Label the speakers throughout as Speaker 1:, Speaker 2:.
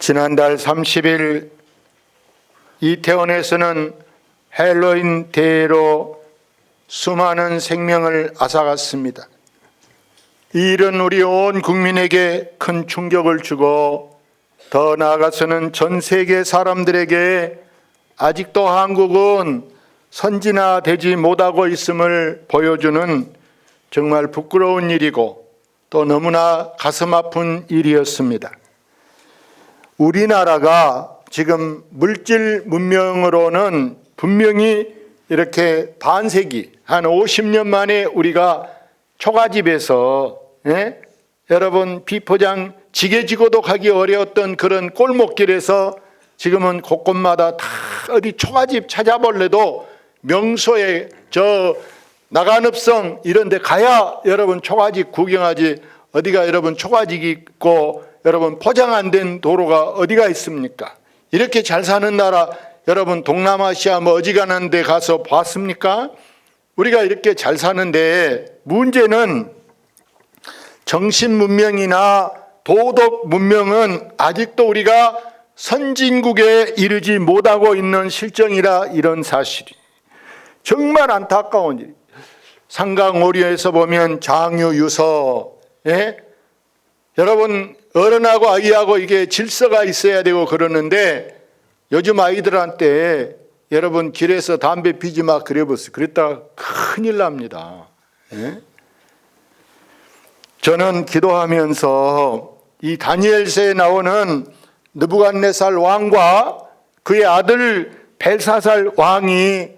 Speaker 1: 지난달 30일 이태원에서는 헬로윈 대회로 수많은 생명을 앗아갔습니다. 이 일은 우리 온 국민에게 큰 충격을 주고 더 나아가서는 전 세계 사람들에게 아직도 한국은 선진화되지 못하고 있음을 보여주는 정말 부끄러운 일이고 또 너무나 가슴 아픈 일이었습니다. 우리나라가 지금 물질 문명으로는 분명히 이렇게 반세기, 한 50년 만에 우리가 초가집에서 여러분 비포장 지게지고도 가기 어려웠던 그런 골목길에서 지금은 곳곳마다 다 어디 초가집 찾아볼래도 명소에 저 나간읍성 이런 데 가야 여러분 초가집 구경하지, 어디가 여러분 초가집 있고 여러분 포장 안 된 도로가 어디가 있습니까? 이렇게 잘 사는 나라 여러분 동남아시아 뭐 어지간한 데 가서 봤습니까? 우리가 이렇게 잘 사는데 문제는 정신 문명이나 도덕 문명은 아직도 우리가 선진국에 이르지 못하고 있는 실정이라 이런 사실이 정말 안타까운 일. 상강오리에서 보면 장유유서, 여러분 어른하고 아이하고 이게 질서가 있어야 되고 그러는데 요즘 아이들한테 여러분 길에서 담배 피지 마 그래보세요. 그랬다가 큰일 납니다. 저는 기도하면서 이 다니엘서에 나오는 느부갓네살 왕과 그의 아들 벨사살 왕이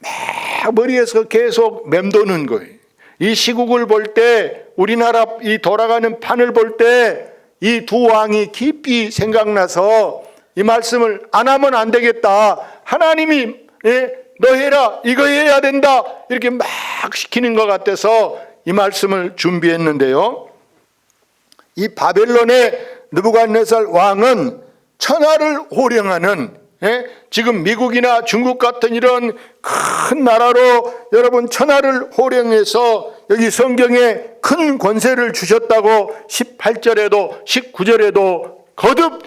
Speaker 1: 막 머리에서 계속 맴도는 거예요. 이 시국을 볼 때 우리나라 이 돌아가는 판을 볼 때 이 두 왕이 깊이 생각나서 이 말씀을 안 하면 안 되겠다. 하나님이 너 해라, 이거 해야 된다 이렇게 막 시키는 것 같아서 이 말씀을 준비했는데요. 이 바벨론의 느부갓네살 왕은 천하를 호령하는, 지금 미국이나 중국 같은 이런 큰 나라로 여러분 천하를 호령해서 여기 성경에 큰 권세를 주셨다고 18절에도 19절에도 거듭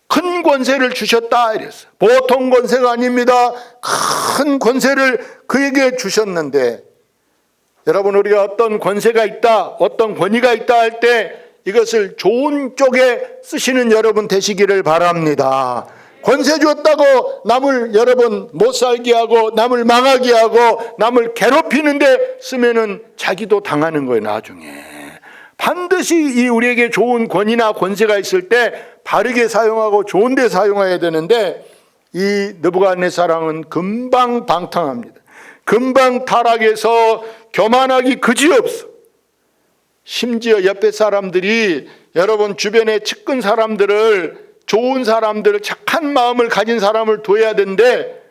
Speaker 1: 큰 권세를 주셨다 이랬어요. 보통 권세가 아닙니다. 큰 권세를 그에게 주셨는데 여러분 우리가 어떤 권세가 있다, 어떤 권위가 있다 할 때 이것을 좋은 쪽에 쓰시는 여러분 되시기를 바랍니다. 권세 줬다고 남을 여러분 못 살게 하고 남을 망하게 하고 남을 괴롭히는데 쓰면은 자기도 당하는 거예요. 나중에 반드시 이 우리에게 좋은 권위나 권세가 있을 때 바르게 사용하고 좋은 데 사용해야 되는데 이 느부갓네살 왕은 금방 방탕합니다. 금방 타락해서 교만하기 그지없어. 심지어 옆에 사람들이 여러분 주변에 측근 사람들을, 좋은 사람들을, 착한 마음을 가진 사람을 둬야 되는데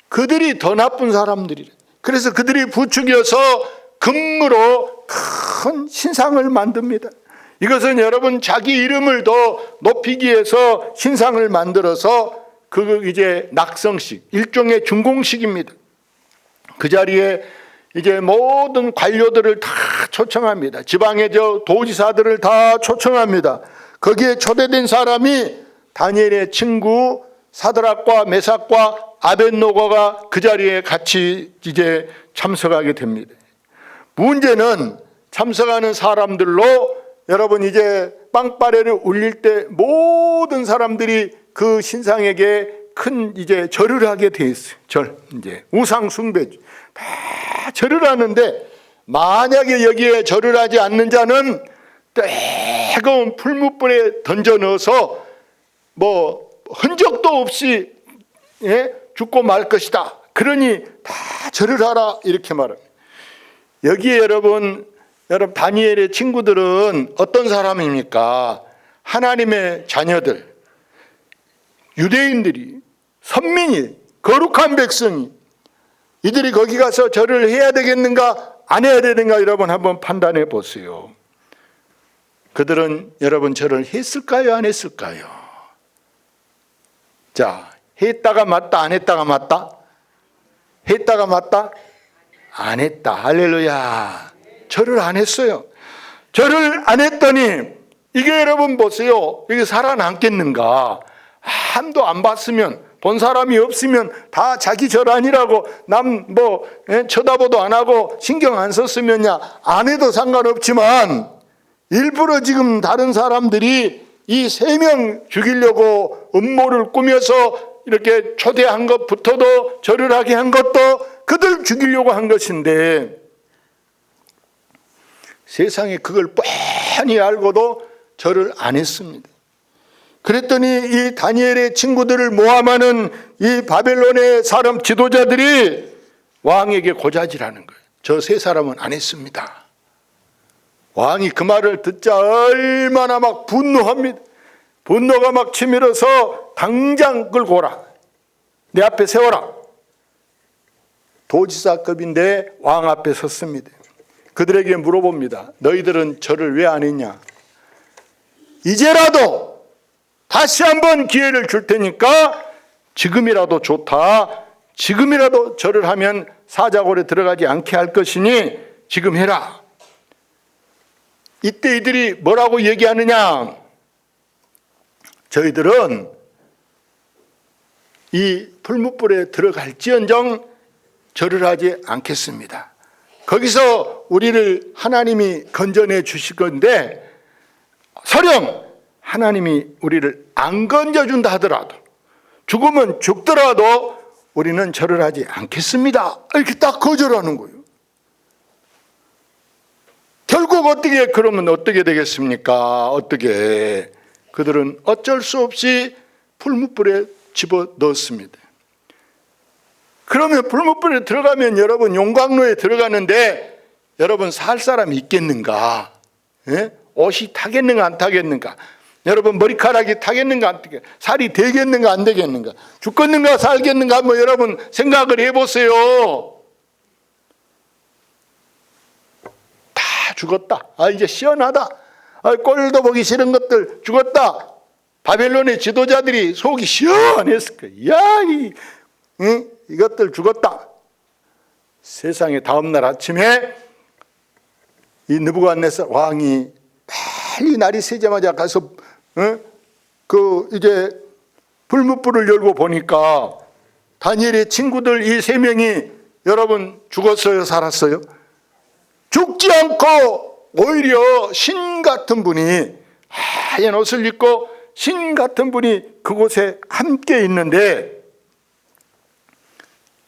Speaker 1: 그들이 더 나쁜 사람들이래. 그래서 그들이 부추겨서 금으로 큰 신상을 만듭니다. 이것은 여러분 자기 이름을 더 높이기 위해서 신상을 만들어서 그 이제 낙성식, 일종의 준공식입니다. 그 자리에 이제 모든 관료들을 다 초청합니다. 지방의 저 도지사들을 다 초청합니다. 거기에 초대된 사람이 다니엘의 친구 사드락과 메삭과 아벳노고가 그 자리에 같이 이제 참석하게 됩니다. 문제는 참석하는 사람들로 여러분 이제 빵빠레를 울릴 때 모든 사람들이 그 신상에게 큰 이제 절을 하게 돼 있어요. 이제 우상 숭배 다 절을 하는데 만약에 여기에 절을 하지 않는 자는 뜨거운 풀무불에 던져 넣어서 뭐 흔적도 없이 죽고 말 것이다. 그러니 다 절을 하라 이렇게 말합니다. 여기에 여러분 다니엘의 친구들은 어떤 사람입니까? 하나님의 자녀들, 유대인들이, 선민이, 거룩한 백성이, 이들이 거기 가서 절을 해야 되겠는가 안 해야 되는가 여러분 한번 판단해 보세요. 그들은 여러분 절을 했을까요 안 했을까요? 자, 했다가 맞다 안 했다가 맞다? 했다가 맞다? 안 했다. 할렐루야. 절을 안 했어요. 절을 안 했더니 이게 여러분 보세요. 이게 살아남겠는가? 한도 안 봤으면, 본 사람이 없으면 다 자기 절 아니라고 남 쳐다보도 안 하고 신경 안 썼으면야 안 해도 상관없지만, 일부러 지금 다른 사람들이 이 3명 죽이려고 음모를 꾸며서 이렇게 초대한 것부터도, 절을 하게 한 것도 그들 죽이려고 한 것인데, 세상에 그걸 뻔히 알고도 절을 안 했습니다. 그랬더니 이 다니엘의 친구들을 모함하는 이 바벨론의 사람 지도자들이 왕에게 고자질하는 거예요. 저 3사람은 안 했습니다. 왕이 그 말을 듣자 얼마나 막 분노합니다. 분노가 막 치밀어서 당장 끌고 오라, 내 앞에 세워라. 도지사급인데 왕 앞에 섰습니다. 그들에게 물어봅니다. 너희들은 절을 왜 안 했냐? 이제라도 다시 한번 기회를 줄 테니까 지금이라도 좋다, 지금이라도 절을 하면 사자골에 들어가지 않게 할 것이니 지금 해라. 이때 이들이 뭐라고 얘기하느냐? 저희들은 이 풀무불에 들어갈지언정 절을 하지 않겠습니다. 거기서 우리를 하나님이 건져내 주실 건데, 설령 하나님이 우리를 안 건져준다 하더라도, 죽으면 죽더라도 우리는 절을 하지 않겠습니다. 이렇게 딱 거절하는 거예요. 결국 그러면 어떻게 되겠습니까? 그들은 어쩔 수 없이 풀무불에 집어 넣었습니다. 그러면 풀무불에 들어가면 여러분 용광로에 들어가는데 여러분 살 사람이 있겠는가? 예? 옷이 타겠는가 안 타겠는가? 여러분 머리카락이 타겠는가 안 타겠는가? 살이 되겠는가 안 되겠는가? 죽겠는가 살겠는가? 한번 여러분 생각을 해보세요. 다 죽었다. 이제 시원하다. 꼴도 보기 싫은 것들 죽었다. 바벨론의 지도자들이 속이 시원했을 거예요. 야, 이것들 죽었다. 세상에 다음날 아침에 이 느부갓네살 왕이 빨리 날이 새자마자 가서 이제 불뭇불을 열고 보니까 다니엘의 친구들 이 3명이 여러분 죽었어요, 살았어요? 죽지 않고 오히려 신 같은 분이, 하얀 옷을 입고 신 같은 분이 그곳에 함께 있는데,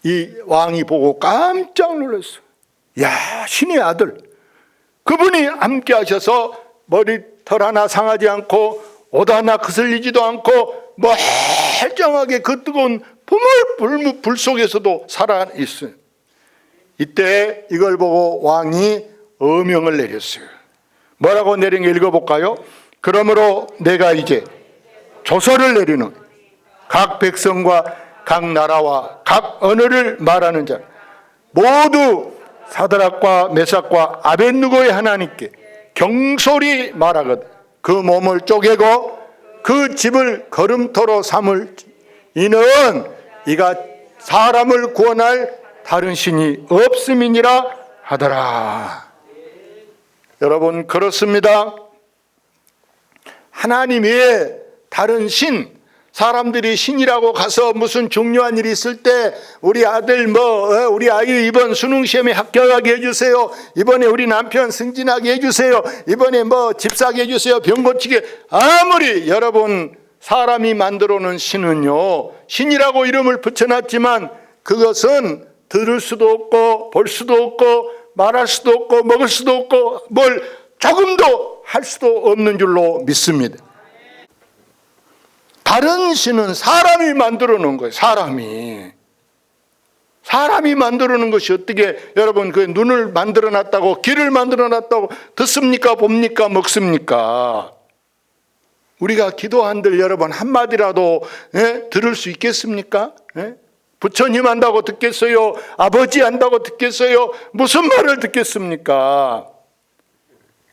Speaker 1: 이 왕이 보고 깜짝 놀랐어요. 야, 신의 아들, 그분이 함께 하셔서 머리털 하나 상하지 않고 옷 하나 거슬리지도 않고 멀쩡하게 그 뜨거운 불 속에서도 살아있어요. 이때 이걸 보고 왕이 어명을 내렸어요. 뭐라고 내린 게 읽어볼까요? 그러므로 내가 이제 조서를 내리는 각 백성과 각 나라와 각 언어를 말하는 자 모두 사드락과 메삭과 아벳느고의 하나님께 경솔히 말하거든 그 몸을 쪼개고 그 집을 걸음터로 삼을 이는 이가 사람을 구원할 다른 신이 없음이니라 하더라. 여러분, 그렇습니다. 하나님 외에 다른 신, 사람들이 신이라고 가서 무슨 중요한 일이 있을 때 우리 아들 우리 아이 이번 수능시험에 합격하게 해주세요, 이번에 우리 남편 승진하게 해주세요, 이번에 집 사게 해주세요, 병 고치게, 아무리 여러분 사람이 만들어 놓은 신은요, 신이라고 이름을 붙여놨지만 그것은 들을 수도 없고 볼 수도 없고 말할 수도 없고 먹을 수도 없고 뭘 조금도 할 수도 없는 줄로 믿습니다. 다른 신은 사람이 만들어 놓은 거예요. 사람이 만들어 놓은 것이 어떻게 여러분 그 눈을 만들어 놨다고, 귀를 만들어 놨다고 듣습니까? 봅니까? 먹습니까? 우리가 기도한들 여러분 한마디라도 들을 수 있겠습니까? 부처님 한다고 듣겠어요? 아버지 한다고 듣겠어요? 무슨 말을 듣겠습니까?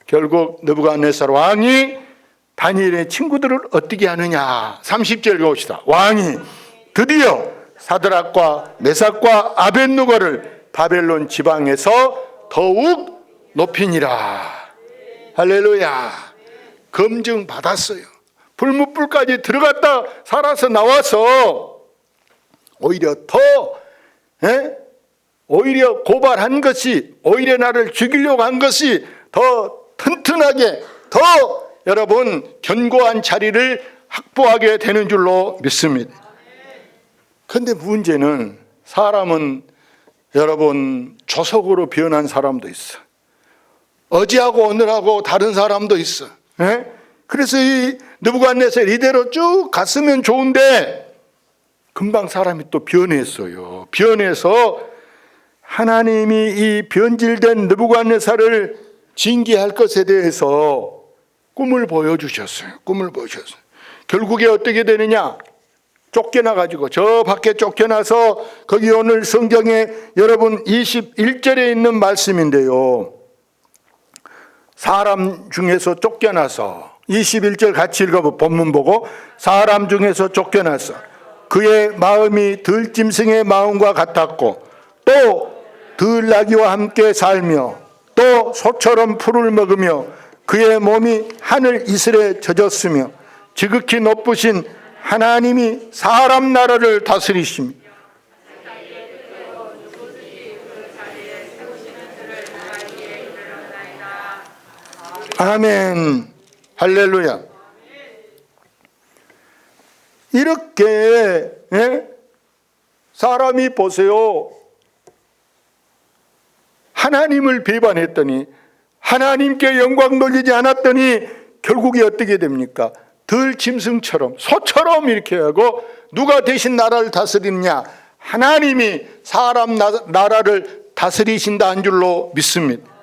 Speaker 1: 결국 느부갓네살 왕이 다니엘의 친구들을 어떻게 하느냐. 30절 읽어봅시다. 왕이 드디어 사드락과 메삭과 아벳느고를 바벨론 지방에서 더욱 높이니라. 할렐루야. 검증 받았어요. 불무불까지 들어갔다 살아서 나와서 오히려 더 오히려 고발한 것이, 오히려 나를 죽이려고 한 것이 더 튼튼하게, 더 여러분 견고한 자리를 확보하게 되는 줄로 믿습니다. 그런데 문제는 사람은 여러분 조석으로 변한 사람도 있어. 어제하고 오늘하고 다른 사람도 있어. 그래서 이 느부갓네살 이대로 쭉 갔으면 좋은데 금방 사람이 또 변했어요. 변해서 하나님이 이 변질된 느부갓네살을 징계할 것에 대해서 꿈을 보여주셨어요. 꿈을 보여주셨어요. 결국에 어떻게 되느냐? 쫓겨나가지고 저 밖에 쫓겨나서 거기 오늘 성경에 여러분 21절에 있는 말씀인데요. 사람 중에서 쫓겨나서 21절 같이 읽어보 본문 보고 사람 중에서 쫓겨나서 그의 마음이 들짐승의 마음과 같았고 또 들나귀와 함께 살며 또 소처럼 풀을 먹으며 그의 몸이 하늘 이슬에 젖었으며 지극히 높으신 하나님이 사람 나라를 다스리시며 아멘 할렐루야. 이렇게 사람이 보세요. 하나님을 배반했더니 하나님께 영광 돌리지 않았더니 결국에 어떻게 됩니까? 들짐승처럼 소처럼 이렇게 하고 누가 대신 나라를 다스리느냐? 하나님이 사람 나라를 다스리신다 한 줄로 믿습니다.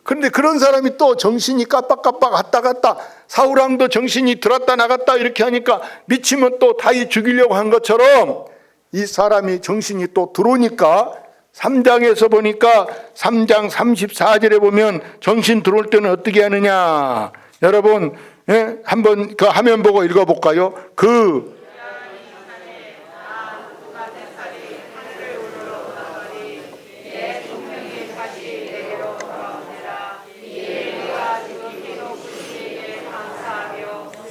Speaker 1: 그런데 그런 사람이 또 정신이 깜빡깜빡 왔다 갔다 사울왕도 정신이 들었다 나갔다 이렇게 하니까 미치면 또 다윗 죽이려고 한 것처럼 이 사람이 정신이 또 들어오니까 3장에서 보니까 3장 34절에 보면 정신 들어올 때는 어떻게 하느냐? 여러분 한번 그 화면 보고 읽어볼까요?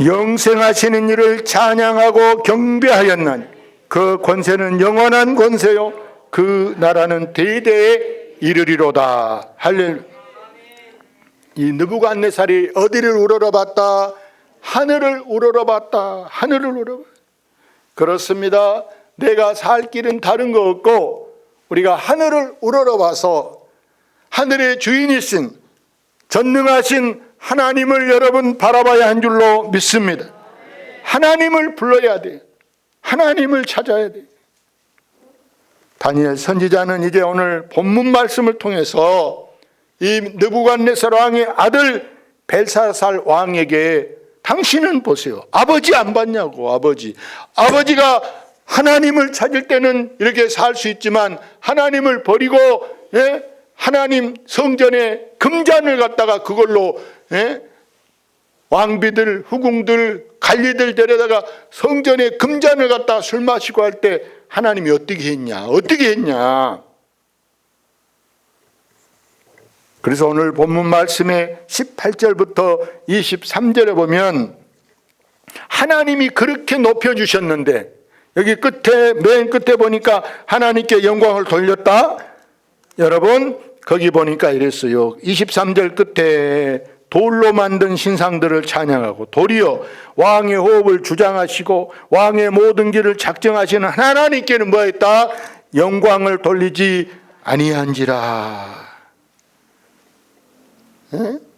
Speaker 1: 영생하시는 이를 찬양하고 경배하였나니 그 권세는 영원한 권세요 그 나라는 대대에 이르리로다. 할렐루야. 이 느부갓네살이 어디를 우러러봤다? 하늘을 우러러봤다. 하늘을 우러러봤다. 그렇습니다. 내가 살 길은 다른 거 없고 우리가 하늘을 우러러봐서 하늘의 주인이신 전능하신 하나님을 여러분 바라봐야 한 줄로 믿습니다. 하나님을 불러야 돼. 하나님을 찾아야 돼. 다니엘 선지자는 이제 오늘 본문 말씀을 통해서 이 느부갓네살 왕의 아들 벨사살 왕에게 당신은 보세요. 아버지 안 봤냐고. 아버지가 하나님을 찾을 때는 이렇게 살 수 있지만 하나님을 버리고 하나님 성전에 금잔을 갖다가 그걸로 왕비들, 후궁들, 관리들 데려다가 성전에 금잔을 갖다가 술 마시고 할 때 하나님이 어떻게 했냐? 그래서 오늘 본문 말씀에 18절부터 23절에 보면 하나님이 그렇게 높여주셨는데 여기 맨 끝에 보니까 하나님께 영광을 돌렸다. 여러분 거기 보니까 이랬어요. 23절 끝에 돌로 만든 신상들을 찬양하고 도리어 왕의 호흡을 주장하시고 왕의 모든 길을 작정하시는 하나님께는 뭐했다? 영광을 돌리지 아니한지라.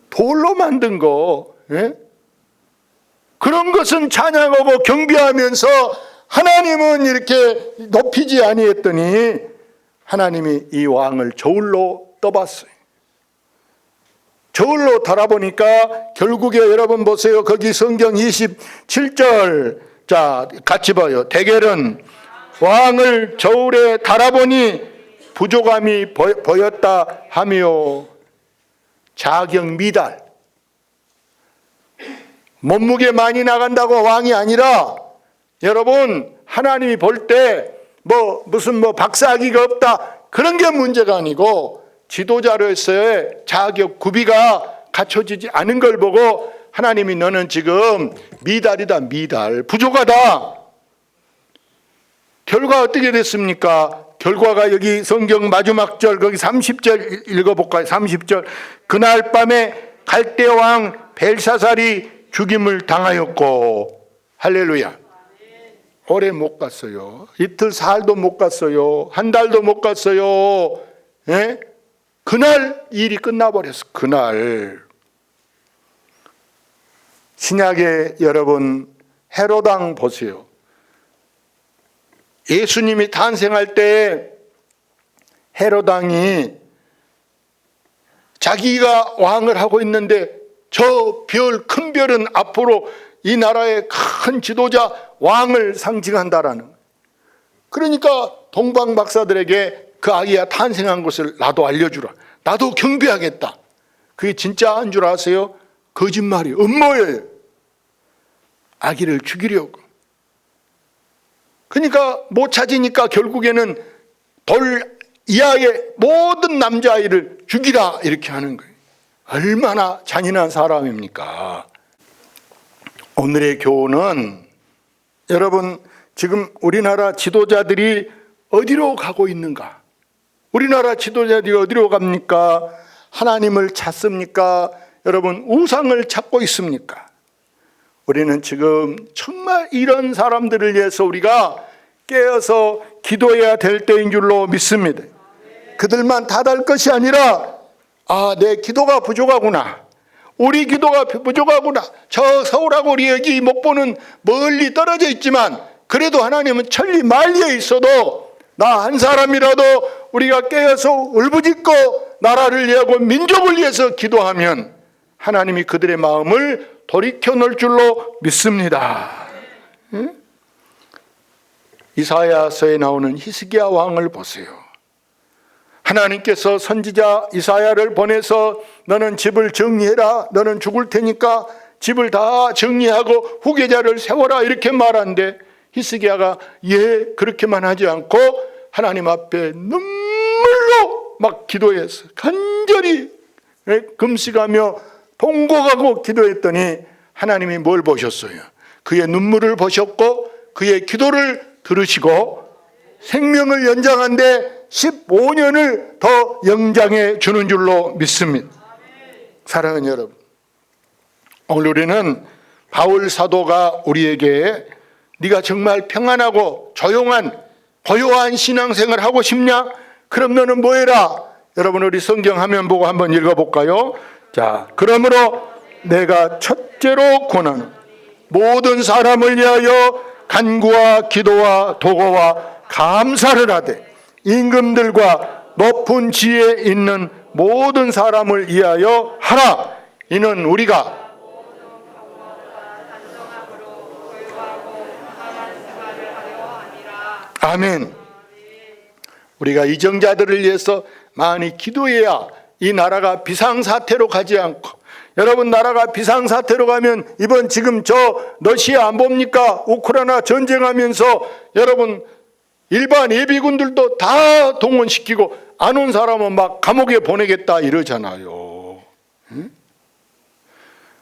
Speaker 1: 돌로 만든 거 그런 것은 찬양하고 경배하면서 하나님은 이렇게 높이지 아니했더니 하나님이 이 왕을 저울로 떠봤어요. 저울로 달아보니까 결국에 여러분 보세요. 거기 성경 27절 자 같이 봐요. 대결은 왕을 저울에 달아보니 부족함이 보였다 하며 자경 미달 몸무게 많이 나간다고 왕이 아니라 여러분 하나님이 볼 때 무슨 박사학위가 없다 그런 게 문제가 아니고 지도자로서의 자격 구비가 갖춰지지 않은 걸 보고 하나님이 너는 지금 미달이다, 미달. 부족하다. 결과 어떻게 됐습니까? 결과가 여기 성경 마지막 절, 거기 30절 읽어볼까요? 30절. 그날 밤에 갈대 왕 벨사살이 죽임을 당하였고, 할렐루야. 오래 못 갔어요. 이틀 사흘도 못 갔어요. 한 달도 못 갔어요. 예? 그날 일이 끝나버렸어. 그날. 신약에 여러분 헤롯 왕 보세요. 예수님이 탄생할 때 헤롯 왕이 자기가 왕을 하고 있는데 저 별, 큰 별은 앞으로 이 나라의 큰 지도자 왕을 상징한다라는 거예요. 그러니까 동방 박사들에게 그 아기가 탄생한 것을 나도 알려주라. 나도 경배하겠다. 그게 진짜 한 줄 아세요? 거짓말이 음모예요. 아기를 죽이려고. 그러니까 못 찾으니까 결국에는 돌 이하의 모든 남자아이를 죽이라 이렇게 하는 거예요. 얼마나 잔인한 사람입니까? 오늘의 교훈은 여러분 지금 우리나라 지도자들이 어디로 가고 있는가? 우리나라 지도자들이 어디로 갑니까? 하나님을 찾습니까? 여러분 우상을 찾고 있습니까? 우리는 지금 정말 이런 사람들을 위해서 우리가 깨어서 기도해야 될 때인 줄로 믿습니다. 그들만 다달 것이 아니라 내 기도가 부족하구나. 우리 기도가 부족하구나. 저 서울하고 우리 여기 목포는 멀리 떨어져 있지만 그래도 하나님은 천리 만리에 있어도 나 한 사람이라도 우리가 깨어서 울부짖고 나라를 위하고 민족을 위해서 기도하면 하나님이 그들의 마음을 돌이켜 놓을 줄로 믿습니다. 응? 이사야서에 나오는 히스기야 왕을 보세요. 하나님께서 선지자 이사야를 보내서 너는 집을 정리해라. 너는 죽을 테니까 집을 다 정리하고 후계자를 세워라 이렇게 말하는데 히스기야가 그렇게만 하지 않고 하나님 앞에 눈물로 막 기도해서 간절히 금식하며 통곡하고 기도했더니 하나님이 뭘 보셨어요? 그의 눈물을 보셨고 그의 기도를 들으시고 생명을 연장한데 15년을 더 연장해 주는 줄로 믿습니다. 사랑하는 여러분, 오늘 우리는 바울 사도가 우리에게 네가 정말 평안하고 조용한 고요한 신앙생활 하고 싶냐? 그럼 너는 뭐 해라? 여러분 우리 성경 화면 보고 한번 읽어볼까요? 자, 그러므로 내가 첫째로 권하는 모든 사람을 위하여 간구와 기도와 도고와 감사를 하되 임금들과 높은 지혜에 있는 모든 사람을 위하여 하라. 이는 우리가 아멘. 우리가 이정자들을 위해서 많이 기도해야 이 나라가 비상사태로 가지 않고, 여러분 나라가 비상사태로 가면 이번 지금 저 러시아 안 봅니까? 우크라이나 전쟁하면서 여러분 일반 예비군들도 다 동원시키고 안 온 사람은 막 감옥에 보내겠다 이러잖아요. 응?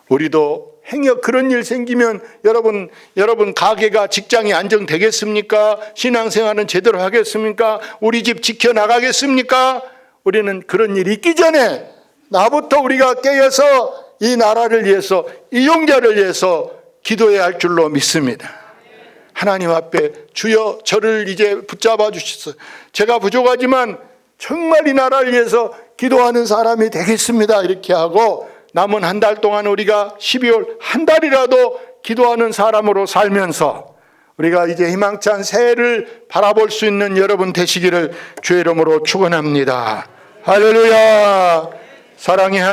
Speaker 1: 우리도 행여 그런 일 생기면 여러분 가게가 직장이 안정되겠습니까? 신앙생활은 제대로 하겠습니까? 우리 집 지켜나가겠습니까? 우리는 그런 일이 있기 전에 나부터 우리가 깨어서 이 나라를 위해서 이용자를 위해서 기도해야 할 줄로 믿습니다. 하나님 앞에 주여 저를 이제 붙잡아 주시소. 제가 부족하지만 정말 이 나라를 위해서 기도하는 사람이 되겠습니다. 이렇게 하고 남은 한 달 동안 우리가 12월 한 달이라도 기도하는 사람으로 살면서 우리가 이제 희망찬 새해를 바라볼 수 있는 여러분 되시기를 주의 이름으로 축원합니다. 할렐루야. 사랑의